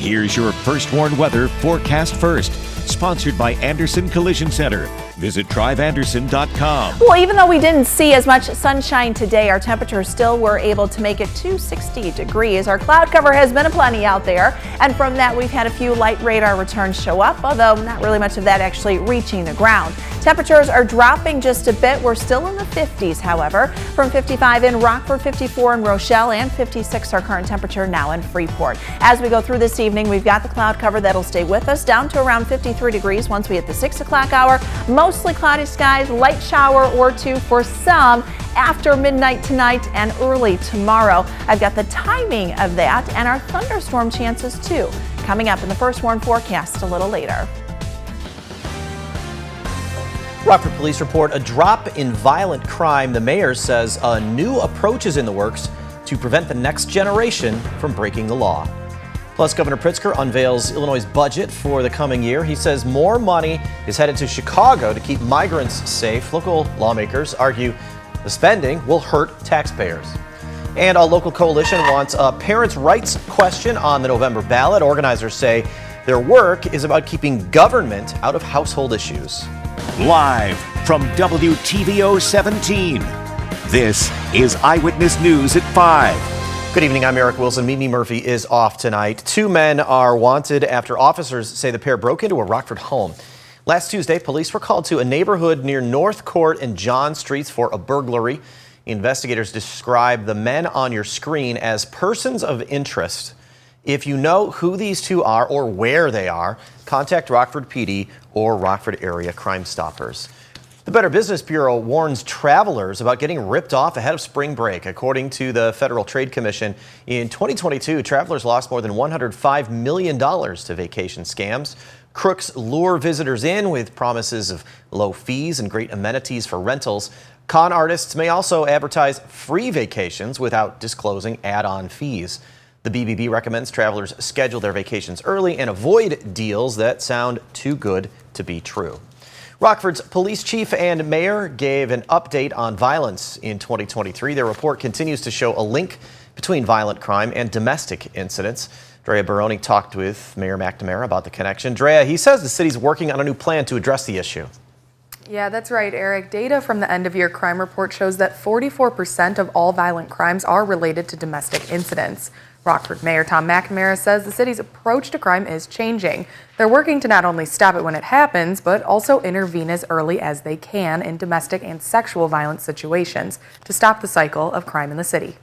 Here's your First Warn weather forecast first. Sponsored by Anderson Collision Center. Visit driveanderson.com. Well, even though we didn't see as much sunshine today, our temperatures still were able to make it to 60 degrees. Our cloud cover has been aplenty out there, and from that we've had a few light radar returns show up, although not really much of that actually reaching the ground. Temperatures are dropping just a bit. We're still in the 50s, however, from 55 in Rockford, 54 in Rochelle, and 56 our current temperature now in Freeport. As we go through this evening, we've got the cloud cover that'll stay with us down to around 53 degrees once we hit the 6 o'clock hour. Mostly cloudy skies, light shower or two for some after midnight tonight and early tomorrow. I've got the timing of that and our thunderstorm chances too coming up in the First Warn forecast a little later. Rockford police report a drop in violent crime. The mayor says a new approach is in the works to prevent the next generation from breaking the law. Plus, Governor Pritzker unveils Illinois' budget for the coming year. He says more money is headed to Chicago to keep migrants safe. Local lawmakers argue the spending will hurt taxpayers. And a local coalition wants a parents' rights question on the November ballot. Organizers say their work is about keeping government out of household issues. Live from WTVO 17, this is Eyewitness News at 5. Good evening, I'm Eric Wilson. Mimi Murphy is off tonight. Two men are wanted after officers say the pair broke into a Rockford home. Last Tuesday, police were called to a neighborhood near North Court and John Streets for a burglary. Investigators describe the men on your screen as persons of interest. If you know who these two are or where they are, contact Rockford PD or Rockford Area Crime Stoppers. The Better Business Bureau warns travelers about getting ripped off ahead of spring break. According to the Federal Trade Commission, in 2022, travelers lost more than $105 million to vacation scams. Crooks lure visitors in with promises of low fees and great amenities for rentals. Con artists may also advertise free vacations without disclosing add-on fees. The BBB recommends travelers schedule their vacations early and avoid deals that sound too good to be true. Rockford's police chief and mayor gave an update on violence in 2023. Their report continues to show a link between violent crime and domestic incidents. Drea Baroni talked with Mayor McNamara about the connection. Drea, he says the city's working on a new plan to address the issue. Yeah, that's right, Eric. Data from the end-of-year crime report shows that 44% of all violent crimes are related to domestic incidents. Rockford Mayor Tom McNamara says the city's approach to crime is changing. They're working to not only stop it when it happens, but also intervene as early as they can in domestic and sexual violence situations to stop the cycle of crime in the city.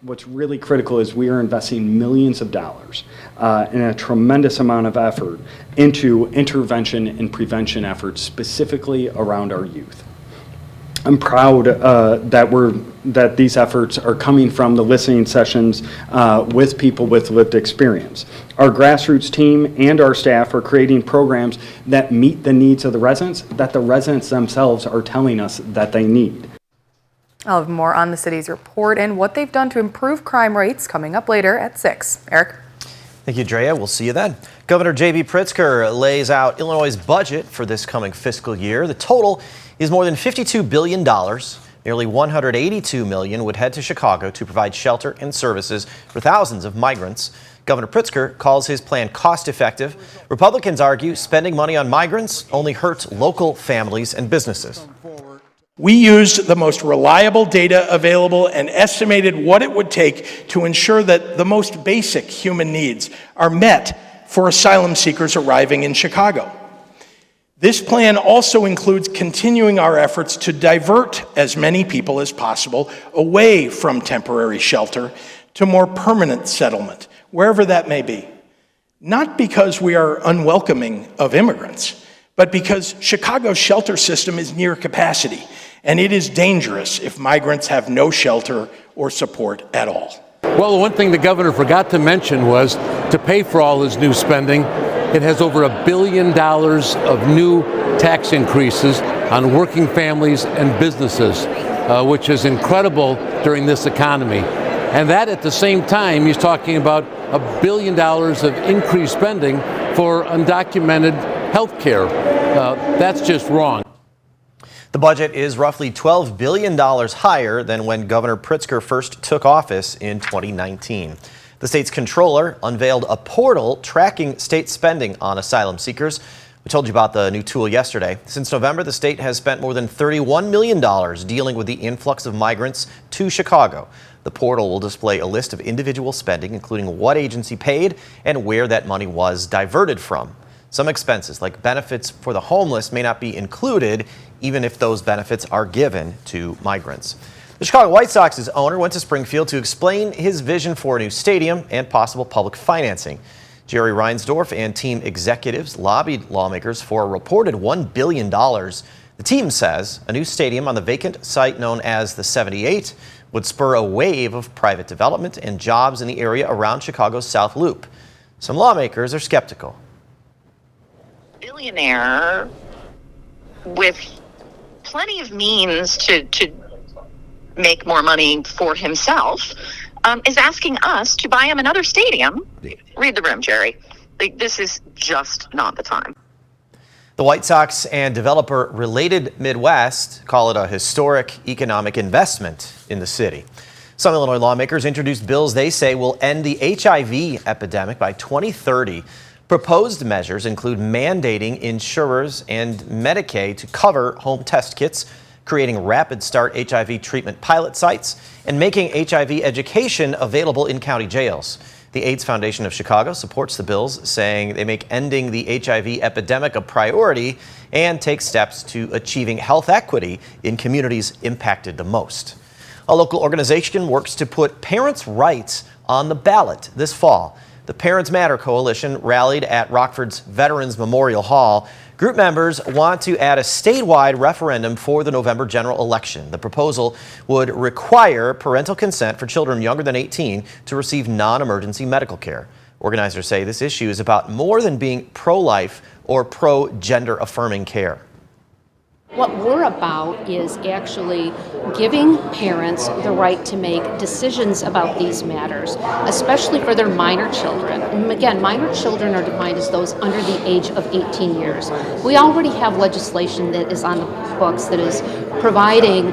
What's really critical is we are investing millions of dollars and a tremendous amount of effort into intervention and prevention efforts specifically around our youth. I'm proud that these efforts are coming from the listening sessions with people with lived experience. Our grassroots team and our staff are creating programs that meet the needs of the residents that the residents themselves are telling us that they need. I'll have more on the city's report and what they've done to improve crime rates coming up later at 6. Eric? Thank you, Drea. We'll see you then. Governor J.B. Pritzker lays out Illinois' budget for this coming fiscal year. The total is more than $52 billion. Nearly $182 million would head to Chicago to provide shelter and services for thousands of migrants. Governor Pritzker calls his plan cost-effective. Republicans argue spending money on migrants only hurts local families and businesses. We used the most reliable data available and estimated what it would take to ensure that the most basic human needs are met for asylum seekers arriving in Chicago. This plan also includes continuing our efforts to divert as many people as possible away from temporary shelter to more permanent settlement, wherever that may be. Not because we are unwelcoming of immigrants, but because Chicago's shelter system is near capacity, and it is dangerous if migrants have no shelter or support at all. Well, the one thing the governor forgot to mention was to pay for all his new spending, it has over $1 billion of new tax increases on working families and businesses, which is incredible during this economy. And that at the same time, he's talking about $1 billion of increased spending for undocumented health care. That's just wrong. The budget is roughly $12 billion higher than when Governor Pritzker first took office in 2019. The state's comptroller unveiled a portal tracking state spending on asylum seekers. We told you about the new tool yesterday. Since November, the state has spent more than $31 million dealing with the influx of migrants to Chicago. The portal will display a list of individual spending, including what agency paid and where that money was diverted from. Some expenses, like benefits for the homeless, may not be included, even if those benefits are given to migrants. The Chicago White Sox's owner went to Springfield to explain his vision for a new stadium and possible public financing. Jerry Reinsdorf and team executives lobbied lawmakers for a reported $1 billion. The team says a new stadium on the vacant site known as the 78 would spur a wave of private development and jobs in the area around Chicago's South Loop. Some lawmakers are skeptical. Billionaire with plenty of means to make more money for himself is asking us to buy him another stadium. Read the room, Jerry. This is just not the time. The White Sox and developer Related Midwest call it a historic economic investment in the city. Some Illinois lawmakers introduced bills they say will end the HIV epidemic by 2030. Proposed measures include mandating insurers and Medicaid to cover home test kits, creating Rapid Start HIV treatment pilot sites, and making HIV education available in county jails. The AIDS Foundation of Chicago supports the bills, saying they make ending the HIV epidemic a priority and take steps to achieving health equity in communities impacted the most. A local organization works to put parents' rights on the ballot this fall. The Parents Matter Coalition rallied at Rockford's Veterans Memorial Hall. Group members want to add a statewide referendum for the November general election. The proposal would require parental consent for children younger than 18 to receive non-emergency medical care. Organizers say this issue is about more than being pro-life or pro-gender affirming care. What we're about is actually giving parents the right to make decisions about these matters, especially for their minor children. And again, minor children are defined as those under the age of 18 years. We already have legislation that is on the books that is providing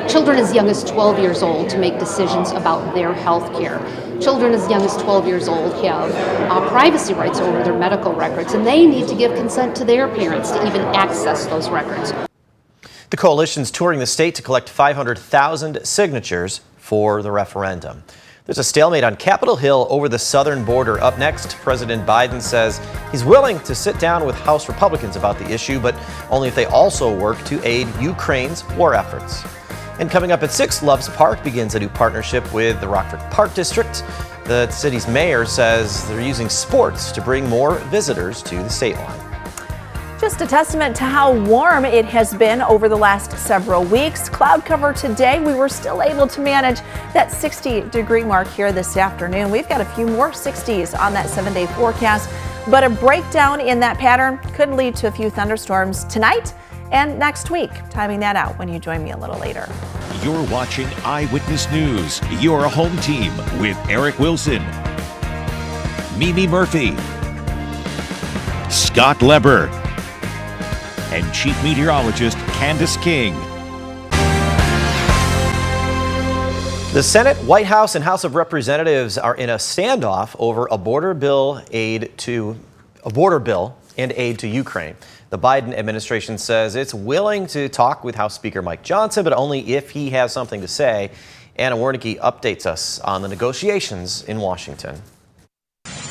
children as young as 12 years old to make decisions about their health care. Children as young as 12 years old have privacy rights over their medical records, and they need to give consent to their parents to even access those records. The coalition's touring the state to collect 500,000 signatures for the referendum. There's a stalemate on Capitol Hill over the southern border. Up next, President Biden says he's willing to sit down with House Republicans about the issue, but only if they also work to aid Ukraine's war efforts. And coming up at 6, Loves Park begins a new partnership with the Rockford Park District. The city's mayor says they're using sports to bring more visitors to the state line. Just a testament to how warm it has been over the last several weeks. Cloud cover today. We were still able to manage that 60-degree mark here this afternoon. We've got a few more 60s on that 7-day forecast, but a breakdown in that pattern could lead to a few thunderstorms tonight and next week. Timing that out when you join me a little later. You're watching Eyewitness News, your home team with Eric Wilson, Mimi Murphy, Scott Leber, and Chief Meteorologist Candace King. The Senate, White House, and House of Representatives are in a standoff over a border bill and aid to Ukraine. The Biden administration says it's willing to talk with House Speaker Mike Johnson, but only if he has something to say. Anna Wernicke updates us on the negotiations in Washington.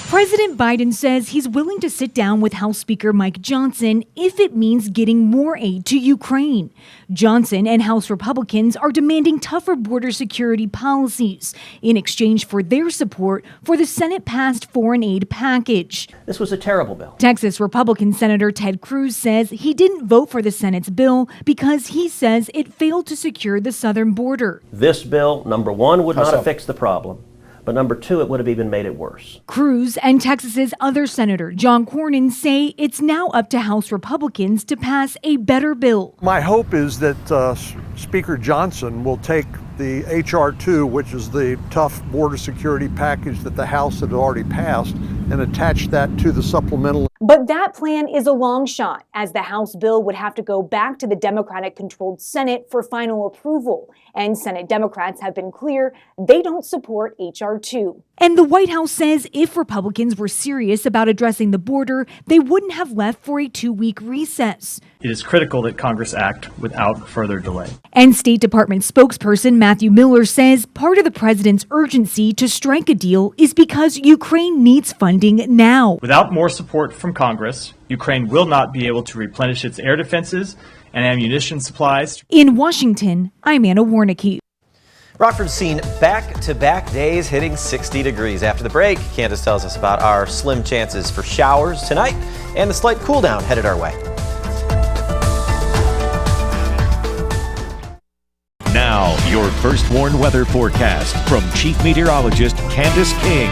President Biden says he's willing to sit down with House Speaker Mike Johnson if it means getting more aid to Ukraine. Johnson and House Republicans are demanding tougher border security policies in exchange for their support for the Senate-passed foreign aid package. This was a terrible bill. Texas Republican Senator Ted Cruz says he didn't vote for the Senate's bill because he says it failed to secure the southern border. This bill, number one, would not have fixed the problem. But number two, it would have even made it worse. Cruz and Texas's other Senator John Cornyn say it's now up to House Republicans to pass a better bill. My hope is that Speaker Johnson will take the H.R. 2, which is the tough border security package that the House had already passed, and attach that to the supplemental. But that plan is a long shot, as the House bill would have to go back to the Democratic-controlled Senate for final approval. And Senate Democrats have been clear they don't support H.R. 2. And the White House says if Republicans were serious about addressing the border, they wouldn't have left for a 2-week recess. It is critical that Congress act without further delay. And State Department spokesperson Matthew Miller says part of the president's urgency to strike a deal is because Ukraine needs funding now. Without more support from Congress, Ukraine will not be able to replenish its air defenses and ammunition supplies. In Washington, I'm Anna Warnicki. Rockford's seen back-to-back days hitting 60 degrees. After the break, Candace tells us about our slim chances for showers tonight and the slight cool down headed our way. Now, your First Warn weather forecast from Chief Meteorologist Candace King.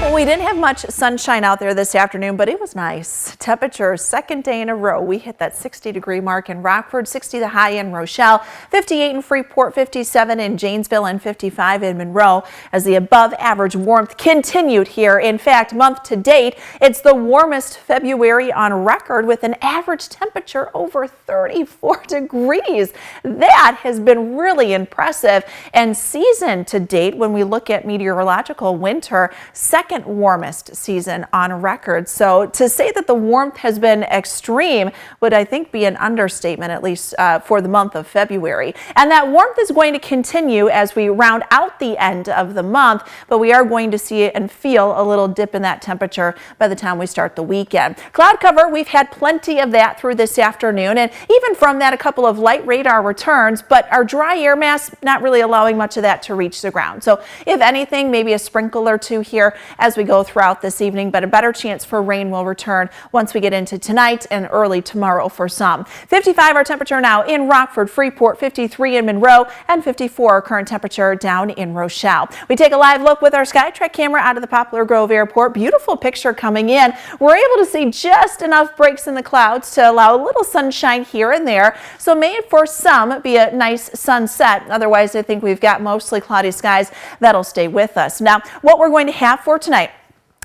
Well, we didn't have much sunshine out there this afternoon, but it was nice. Temperature, second day in a row, we hit that 60-degree mark in Rockford, 60 the high in Rochelle, 58 in Freeport, 57 in Janesville, and 55 in Monroe as the above-average warmth continued here. In fact, month to date, it's the warmest February on record with an average temperature over 34 degrees. That has been really impressive. And season to date, when we look at meteorological winter, second warmest season on record. So to say that the warmth has been extreme would, I think, be an understatement, at least for the month of February. And that warmth is going to continue as we round out the end of the month, but we are going to see and feel a little dip in that temperature by the time we start the weekend. Cloud cover, we've had plenty of that through this afternoon, and even from that, a couple of light radar returns, but our dry air mass not really allowing much of that to reach the ground. So if anything, maybe a sprinkle or two here as we go throughout this evening, but a better chance for rain will return once we get into tonight and early tomorrow for some. 55 our temperature now in Rockford, Freeport, 53 in Monroe, and 54 our current temperature down in Rochelle. We take a live look with our Skytrack camera out of the Poplar Grove Airport. Beautiful picture coming in. We're able to see just enough breaks in the clouds to allow a little sunshine here and there. So may it for some be a nice sunset. Otherwise, I think we've got mostly cloudy skies that'll stay with us. Now, what we're going to have for tonight,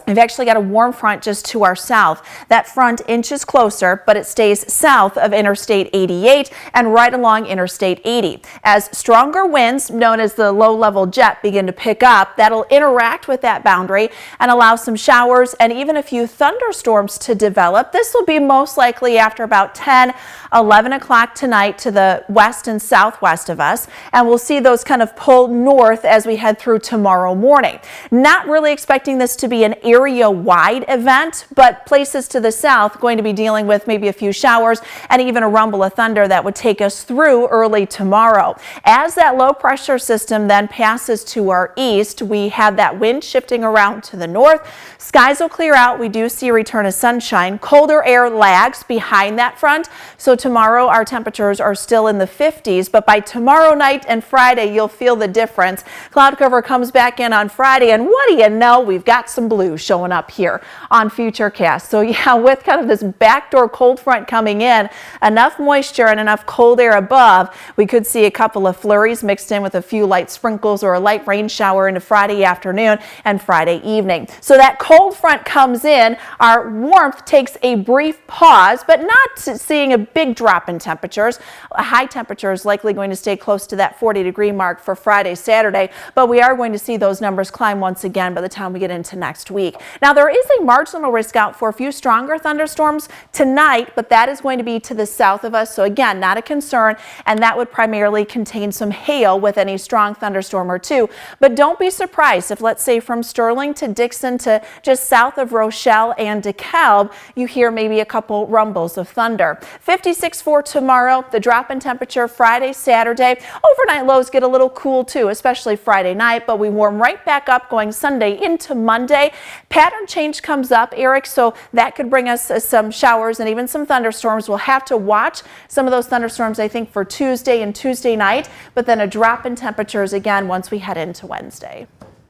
we've actually got a warm front just to our south. That front inches closer, but it stays south of Interstate 88 and right along Interstate 80. As stronger winds, known as the low-level jet, begin to pick up, that'll interact with that boundary and allow some showers and even a few thunderstorms to develop. This will be most likely after about 10, 11 o'clock tonight to the west and southwest of us, and we'll see those kind of pull north as we head through tomorrow morning. Not really expecting this to be an area-wide event, but places to the south going to be dealing with maybe a few showers and even a rumble of thunder that would take us through early tomorrow. As that low pressure system then passes to our east, we have that wind shifting around to the north. Skies will clear out. We do see a return of sunshine. Colder air lags behind that front, so tomorrow our temperatures are still in the 50s, but by tomorrow night and Friday you'll feel the difference. Cloud cover comes back in on Friday, and what do you know, we've got some blue showing up here on Futurecast. So yeah, with kind of this backdoor cold front coming in, enough moisture and enough cold air above, we could see a couple of flurries mixed in with a few light sprinkles or a light rain shower into Friday afternoon and Friday evening. So that cold front comes in, our warmth takes a brief pause, but not seeing a big drop in temperatures. A high temperature is likely going to stay close to that 40-degree mark for Friday, Saturday, but we are going to see those numbers climb once again by the time we get into next week. Now, there is a marginal risk out for a few stronger thunderstorms tonight, but that is going to be to the south of us. So again, not a concern, and that would primarily contain some hail with any strong thunderstorm or two. But don't be surprised if, let's say, from Sterling to Dixon to just south of Rochelle and DeKalb, you hear maybe a couple rumbles of thunder. 56 for tomorrow, the drop in temperature Friday, Saturday. Overnight lows get a little cool too, especially Friday night, but we warm right back up going Sunday into Monday. Pattern change comes up, Eric, so that could bring us some showers and even some thunderstorms. We'll have to watch some of those thunderstorms, I think, for Tuesday and Tuesday night, but then a drop in temperatures again once we head into Wednesday.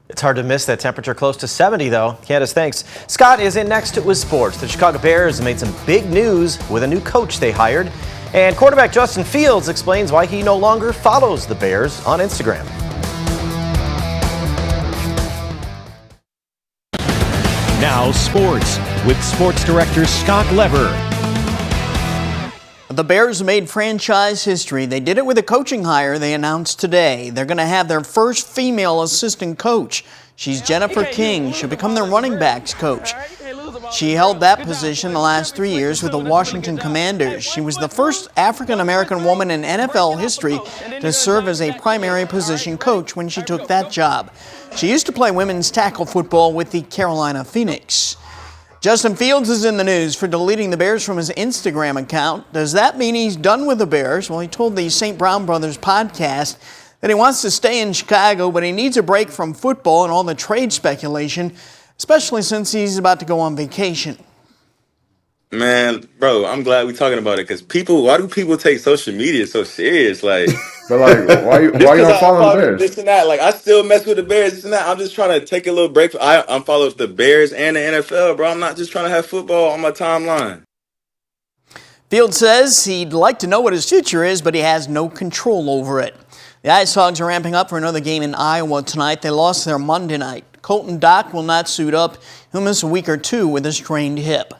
It's hard to miss that temperature close to 70, though. Candace, thanks. Scott is in next with sports. The Chicago Bears made some big news with a new coach they hired. And quarterback Justin Fields explains why he no longer follows the Bears on Instagram. Now sports with sports director Scott Lever. The The Bears made franchise history. They did it with a coaching hire they announced today. They're going to have their first female assistant coach. She's Jennifer King. She'll become their running backs coach. She held that position the last 3 years with the Washington Commanders. She was the first African-American woman in NFL history to serve as a primary position coach when she took that job. She used to play women's tackle football with the Carolina Phoenix. Justin Fields is in the news for deleting the Bears from his Instagram account. Does that mean he's done with the Bears? Well, he told the St. Brown Brothers podcast that he wants to stay in Chicago, but he needs a break from football and all the trade speculation, especially since he's about to go on vacation. Man, bro, I'm glad we're talking about it because why do people take social media so serious? Like, but like, why you don't follow the Bears? This and that. Like, I still mess with the Bears, this and that. I'm just trying to take a little break. I'm following the Bears and the NFL, bro. I'm not just trying to have football on my timeline. Fields says he'd like to know what his future is, but he has no control over it. The Ice Hogs are ramping up for another game in Iowa tonight. They lost their Monday night. Colton Dock will not suit up. He'll miss a week or two with a strained hip.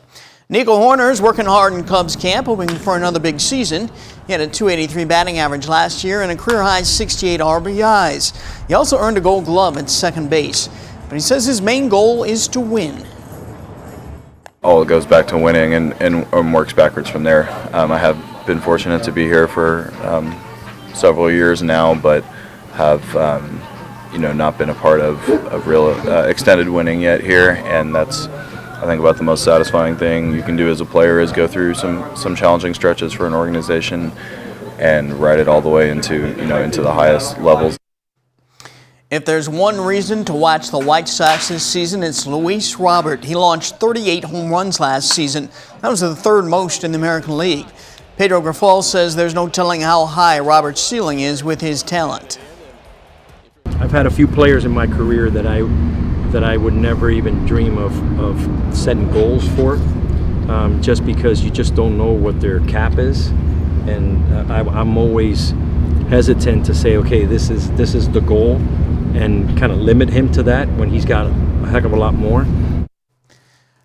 Nico Horner's working hard in Cubs camp, hoping for another big season. He had a .283 batting average last year and a career-high 68 RBIs. He also earned a Gold Glove at second base. But he says his main goal is to win. All goes back to winning and works backwards from there. I have been fortunate to be here for several years now, but have not been a part of real extended winning yet here, and that's, I think, about the most satisfying thing you can do as a player is go through some challenging stretches for an organization and ride it all the way into the highest levels. If there's one reason to watch the White Sox this season, it's Luis Robert. He launched 38 home runs last season. That was the third most in the American League. Pedro Grifol says there's no telling how high Robert's ceiling is with his talent. I've had a few players in my career that I would never even dream of setting goals for, just because you just don't know what their cap is, and I'm always hesitant to say, okay, this is the goal, and kind of limit him to that when he's got a heck of a lot more.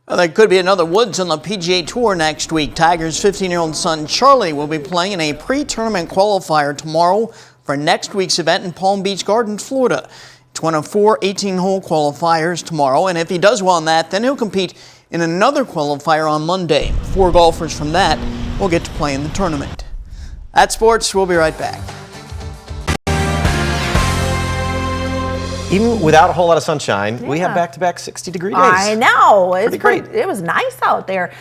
Well, there could be another Woods on the PGA Tour next week. Tiger's 15-year-old son Charlie will be playing in a pre-tournament qualifier tomorrow for next week's event in Palm Beach Gardens, Florida. It's one of 4 18-hole qualifiers tomorrow, and if he does well in that, then he'll compete in another qualifier on Monday. 4 golfers from that will get to play in the tournament. That's sports. We'll be right back. Even without a whole lot of sunshine, we have back-to-back 60-degree days. I know. It's pretty great. It was nice out there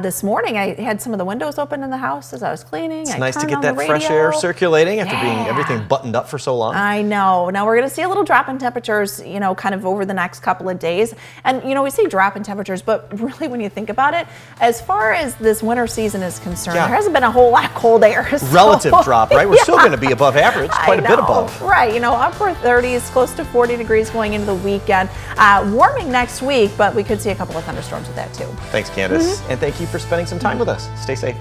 this morning. I had some of the windows open in the house as I was cleaning. It's nice to get that fresh air circulating after being everything buttoned up for so long. I know. Now we're going to see a little drop in temperatures, kind of over the next couple of days. And, we see drop in temperatures, but really when you think about it, as far as this winter season is concerned, there hasn't been a whole lot of cold air. Relative drop, right? We're still going to be above average, quite a bit above. Right. Upper 30s, close to 40 degrees going into the weekend. Warming next week, but we could see a couple of thunderstorms with that too. Thanks, Candace. And thank you for spending some time with us. Stay safe.